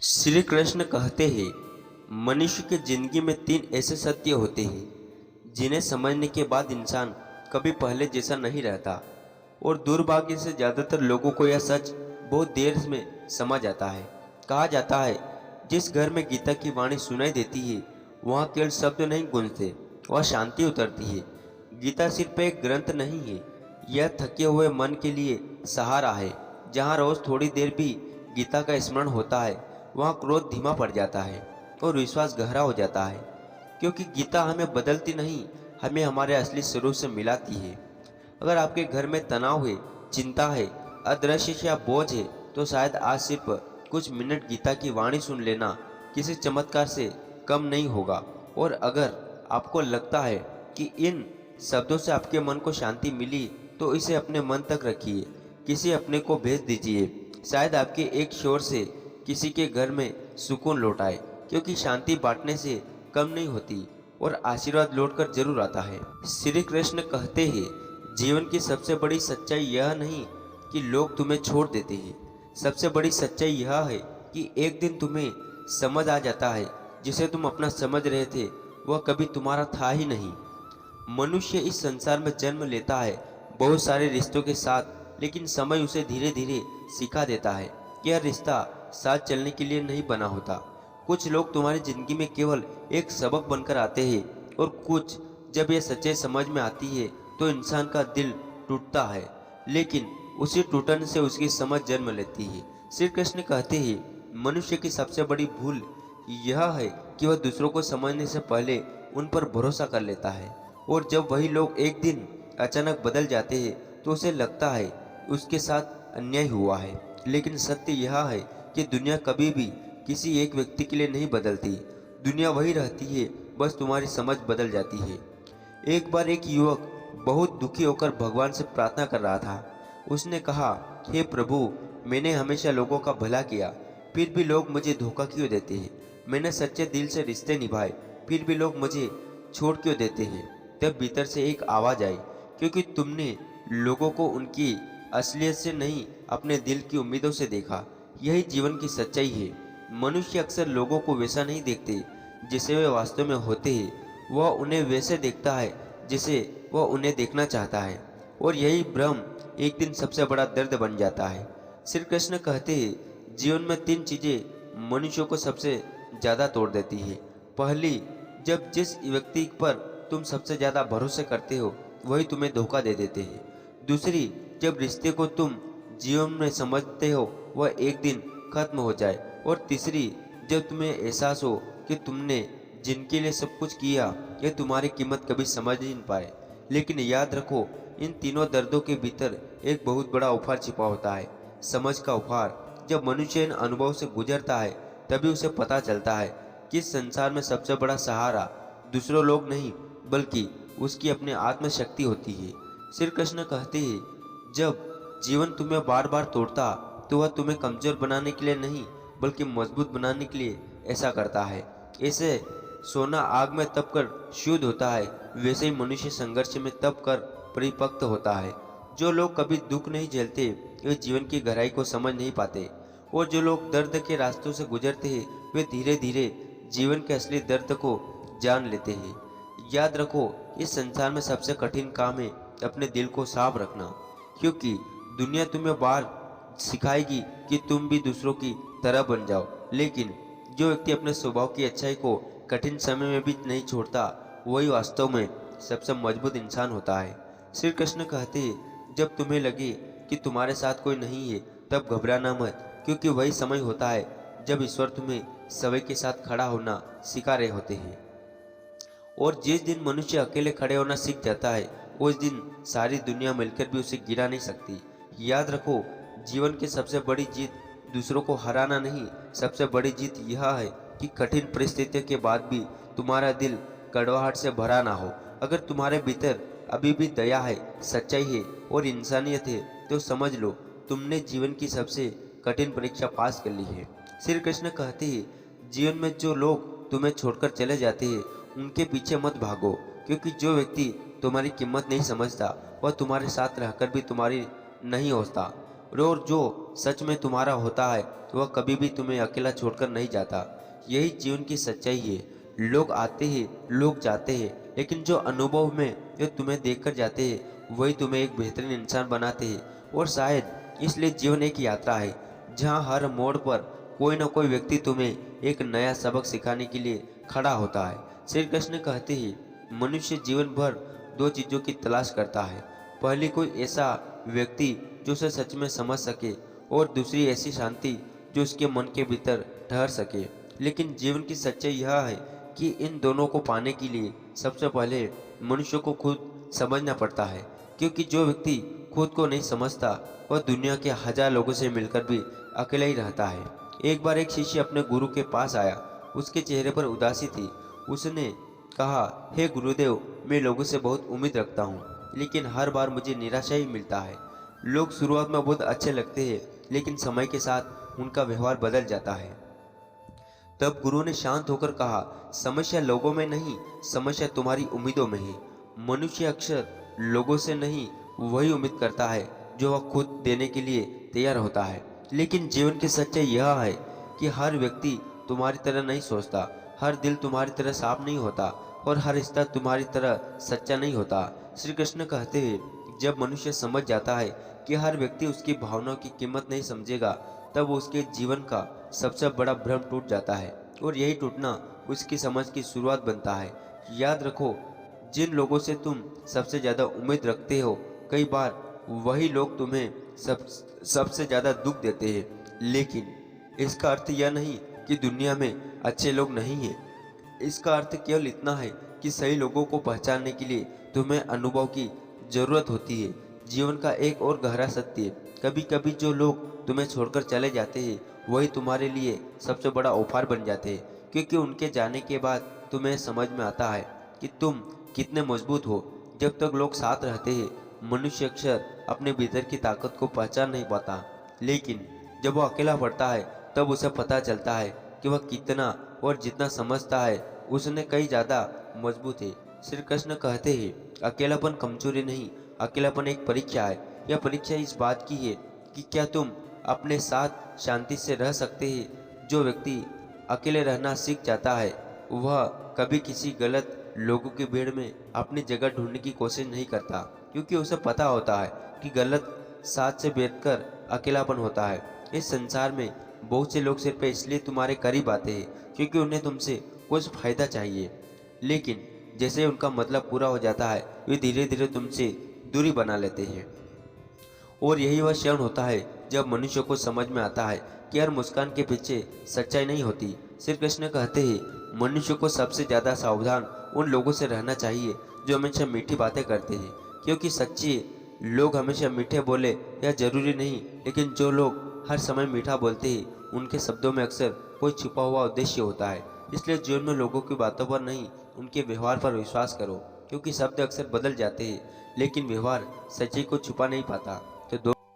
श्री कृष्ण कहते हैं, मनुष्य की जिंदगी में तीन ऐसे सत्य होते हैं जिन्हें समझने के बाद इंसान कभी पहले जैसा नहीं रहता। और दुर्भाग्य से ज़्यादातर लोगों को यह सच बहुत देर में समझ आता है। कहा जाता है, जिस घर में गीता की वाणी सुनाई देती है वहाँ केवल शब्द नहीं गूंजते, वह शांति उतरती है। गीता सिर्फ एक ग्रंथ नहीं है, यह थके हुए मन के लिए सहारा है। जहाँ रोज थोड़ी देर भी गीता का स्मरण होता है वहाँ क्रोध धीमा पड़ जाता है और विश्वास गहरा हो जाता है। क्योंकि गीता हमें बदलती नहीं, हमें हमारे असली स्वरूप से मिलाती है। अगर आपके घर में तनाव है, चिंता है, अदृश्य या बोझ है, तो शायद आज सिर्फ कुछ मिनट गीता की वाणी सुन लेना किसी चमत्कार से कम नहीं होगा। और अगर आपको लगता है कि इन शब्दों से आपके मन को शांति मिली, तो इसे अपने मन तक रखिए, किसी अपने को भेज दीजिए। शायद आपके एक शोर से किसी के घर में सुकून लौट आए। क्योंकि शांति बांटने से कम नहीं होती और आशीर्वाद लौटकर जरूर आता है। श्री कृष्ण कहते हैं, जीवन की सबसे बड़ी सच्चाई यह नहीं कि लोग तुम्हें छोड़ देते हैं, सबसे बड़ी सच्चाई यह है कि एक दिन तुम्हें समझ आ जाता है जिसे तुम अपना समझ रहे थे वह कभी तुम्हारा था ही नहीं। मनुष्य इस संसार में जन्म लेता है बहुत सारे रिश्तों के साथ, लेकिन समय उसे धीरे धीरे सिखा देता है कि यह रिश्ता साथ चलने के लिए नहीं बना होता। कुछ लोग तुम्हारी जिंदगी में केवल एक सबक बनकर आते हैं, और कुछ जब यह सच्चाई समझ में आती है तो इंसान का दिल टूटता है, लेकिन उसी टूटन से उसकी समझ जन्म लेती है। श्री कृष्ण कहते हैं, मनुष्य की सबसे बड़ी भूल यह है कि वह दूसरों को समझने से पहले उन पर भरोसा कर लेता है। और जब वही लोग एक दिन अचानक बदल जाते हैं तो उसे लगता है उसके साथ अन्याय हुआ है। लेकिन सत्य यह है कि दुनिया कभी भी किसी एक व्यक्ति के लिए नहीं बदलती। दुनिया वही रहती है, बस तुम्हारी समझ बदल जाती है। एक बार एक युवक बहुत दुखी होकर भगवान से प्रार्थना कर रहा था। उसने कहा, हे प्रभु, मैंने हमेशा लोगों का भला किया, फिर भी लोग मुझे धोखा क्यों देते हैं। मैंने सच्चे दिल से रिश्ते निभाए, फिर भी लोग मुझे छोड़ क्यों देते हैं। तब भीतर से एक आवाज़ आई, क्योंकि तुमने लोगों को उनकी असलियत से नहीं, अपने दिल की उम्मीदों से देखा। यही जीवन की सच्चाई है। मनुष्य अक्सर लोगों को वैसा नहीं देखते जिसे वे वास्तव में होते हैं, वह उन्हें वैसे देखता है जिसे वह उन्हें देखना चाहता है। और यही भ्रम एक दिन सबसे बड़ा दर्द बन जाता है। श्री कृष्ण कहते हैं, जीवन में तीन चीज़ें मनुष्य को सबसे ज़्यादा तोड़ देती है। पहली, जब जिस व्यक्ति पर तुम सबसे ज़्यादा भरोसे करते हो वही तुम्हें धोखा दे देते हैं। दूसरी, जब रिश्ते को तुम जीवन में समझते हो वह एक दिन खत्म हो जाए। और तीसरी, जब तुम्हें एहसास हो कि तुमने जिनके लिए सब कुछ किया ये तुम्हारी कीमत कभी समझ नहीं पाए। लेकिन याद रखो, इन तीनों दर्दों के भीतर एक बहुत बड़ा उपहार छिपा होता है, समझ का उपहार। जब मनुष्य इन अनुभव से गुजरता है तभी उसे पता चलता है कि इस संसार में सबसे बड़ा सहारा दूसरे लोग नहीं, बल्कि उसकी अपनी आत्मशक्ति होती है। श्री कृष्ण कहते हैं, जब जीवन तुम्हें बार बार तोड़ता तो वह तुम्हें कमजोर बनाने के लिए नहीं, बल्कि मजबूत बनाने के लिए ऐसा करता है। ऐसे सोना आग में तप कर शुद्ध होता है, वैसे ही मनुष्य संघर्ष में तप कर परिपक्व होता है। जो लोग कभी दुख नहीं झेलते वे जीवन की गहराई को समझ नहीं पाते, और जो लोग दर्द के रास्तों से गुजरते हैं वे धीरे धीरे जीवन के असली दर्द को जान लेते हैं। याद रखो, इस संसार में सबसे कठिन काम है अपने दिल को साफ रखना। क्योंकि दुनिया तुम्हें बार सिखाएगी कि तुम भी दूसरों की तरह बन जाओ, लेकिन जो व्यक्ति अपने स्वभाव की अच्छाई को कठिन समय में भी नहीं छोड़ता वही वास्तव में सबसे मजबूत इंसान होता है। श्री कृष्ण कहते हैं, जब तुम्हें लगे कि तुम्हारे साथ कोई नहीं है तब घबराना मत, क्योंकि वही समय होता है जब ईश्वर तुम्हें सभी के साथ खड़ा होना सिखा रहे होते हैं। और जिस दिन मनुष्य अकेले खड़े होना सीख जाता है उस दिन सारी दुनिया मिलकर भी उसे गिरा नहीं सकती। याद रखो, जीवन की सबसे बड़ी जीत दूसरों को हराना नहीं, सबसे बड़ी जीत यह है कि कठिन परिस्थितियों के बाद भी तुम्हारा दिल कड़वाहट से भरा ना हो। अगर तुम्हारे भीतर अभी भी दया है, सच्चाई है और इंसानियत है तो समझ लो तुमने जीवन की सबसे कठिन परीक्षा पास कर ली है। श्री कृष्ण कहते हैं, जीवन में जो लोग तुम्हें छोड़कर चले जाते हैं उनके पीछे मत भागो, क्योंकि जो व्यक्ति तुम्हारी कीमत नहीं समझता वह तुम्हारे साथ रहकर भी तुम्हारी नहीं होता। और जो सच में तुम्हारा होता है तो वह कभी भी तुम्हें अकेला छोड़कर नहीं जाता। यही जीवन की सच्चाई है। लोग आते हैं, लोग जाते हैं, लेकिन जो अनुभव में जो तुम्हें देखकर जाते हैं वही तुम्हें एक बेहतरीन इंसान बनाते हैं। और शायद इसलिए जीवन एक यात्रा है जहाँ हर मोड़ पर कोई न कोई व्यक्ति तुम्हें एक नया सबक सिखाने के लिए खड़ा होता है। श्री कृष्ण कहते हैं मनुष्य जीवन भर दो चीज़ों की तलाश करता है। पहली कोई ऐसा व्यक्ति जो उसे सच में समझ सके और दूसरी ऐसी शांति जो उसके मन के भीतर ठहर सके। लेकिन जीवन की सच्चाई यह है कि इन दोनों को पाने के लिए सबसे पहले मनुष्य को खुद समझना पड़ता है, क्योंकि जो व्यक्ति खुद को नहीं समझता वह दुनिया के 1000 लोगों से मिलकर भी अकेला ही रहता है। एक बार एक शिष्य अपने गुरु के पास आया। उसके चेहरे पर उदासी थी। उसने कहा, हे गुरुदेव, मैं लोगों से बहुत उम्मीद रखता हूँ, लेकिन हर बार मुझे निराशा ही मिलता है। लोग शुरुआत में बहुत अच्छे लगते हैं, लेकिन समय के साथ उनका व्यवहार बदल जाता है। तब गुरु ने शांत होकर कहा, समस्या लोगों में नहीं, समस्या तुम्हारी उम्मीदों में है। मनुष्य अक्सर लोगों से नहीं वही उम्मीद करता है जो वह खुद देने के लिए तैयार होता है। लेकिन जीवन की सच्चाई यह है कि हर व्यक्ति तुम्हारी तरह नहीं सोचता, हर दिल तुम्हारी तरह साफ नहीं होता और हर रिश्ता तुम्हारी तरह सच्चा नहीं होता। श्री कृष्ण कहते हैं जब मनुष्य समझ जाता है कि हर व्यक्ति उसकी भावनाओं की कीमत नहीं समझेगा, तब उसके जीवन का सबसे बड़ा भ्रम टूट जाता है और यही टूटना उसकी समझ की शुरुआत बनता है। याद रखो, जिन लोगों से तुम सबसे ज़्यादा उम्मीद रखते हो, कई बार वही लोग तुम्हें सबसे ज़्यादा दुख देते हैं। लेकिन इसका अर्थ यह नहीं कि दुनिया में अच्छे लोग नहीं हैं। इसका अर्थ केवल इतना है कि सही लोगों को पहचानने के लिए तुम्हें अनुभव की ज़रूरत होती है। जीवन का एक और गहरा सत्य, कभी कभी जो लोग तुम्हें छोड़कर चले जाते हैं वही तुम्हारे लिए सबसे बड़ा उपहार बन जाते हैं, क्योंकि उनके जाने के बाद तुम्हें समझ में आता है कि तुम कितने मजबूत हो। जब तक लोग साथ रहते हैं मनुष्य अक्सर अपने भीतर की ताकत को पहचान नहीं पाता, लेकिन जब वह अकेला पड़ता है तब उसे पता चलता है कि वह कितना और जितना समझता है उसने कई ज़्यादा मजबूत है। श्री कृष्ण कहते हैं अकेलापन कमजोरी नहीं, अकेलापन एक परीक्षा है। यह परीक्षा इस बात की है कि क्या तुम अपने साथ शांति से रह सकते हैं। जो व्यक्ति अकेले रहना सीख जाता है वह कभी किसी गलत लोगों की भीड़ में अपनी जगह ढूंढने की कोशिश नहीं करता, क्योंकि उसे पता होता है कि गलत साथ से बैठकर अकेलापन होता है। इस संसार में बहुत से लोग सिर्फ इसलिए तुम्हारे करीब आते हैं क्योंकि उन्हें तुमसे कुछ फायदा चाहिए, लेकिन जैसे उनका मतलब पूरा हो जाता है वे धीरे धीरे तुमसे दूरी बना लेते हैं। और यही वह क्षण होता है जब मनुष्य को समझ में आता है कि हर मुस्कान के पीछे सच्चाई नहीं होती। श्री कृष्ण कहते हैं मनुष्य को सबसे ज़्यादा सावधान उन लोगों से रहना चाहिए जो हमेशा मीठी बातें करते हैं, क्योंकि सच्चे लोग हमेशा मीठे बोले यह जरूरी नहीं, लेकिन जो लोग हर समय मीठा बोलते हैं उनके शब्दों में अक्सर कोई छुपा हुआ उद्देश्य होता है। इसलिए जीवन में लोगों की बातों पर नहीं, उनके व्यवहार पर विश्वास करो, क्योंकि शब्द अक्सर बदल जाते हैं लेकिन व्यवहार सच्चाई को छुपा नहीं पाता। तो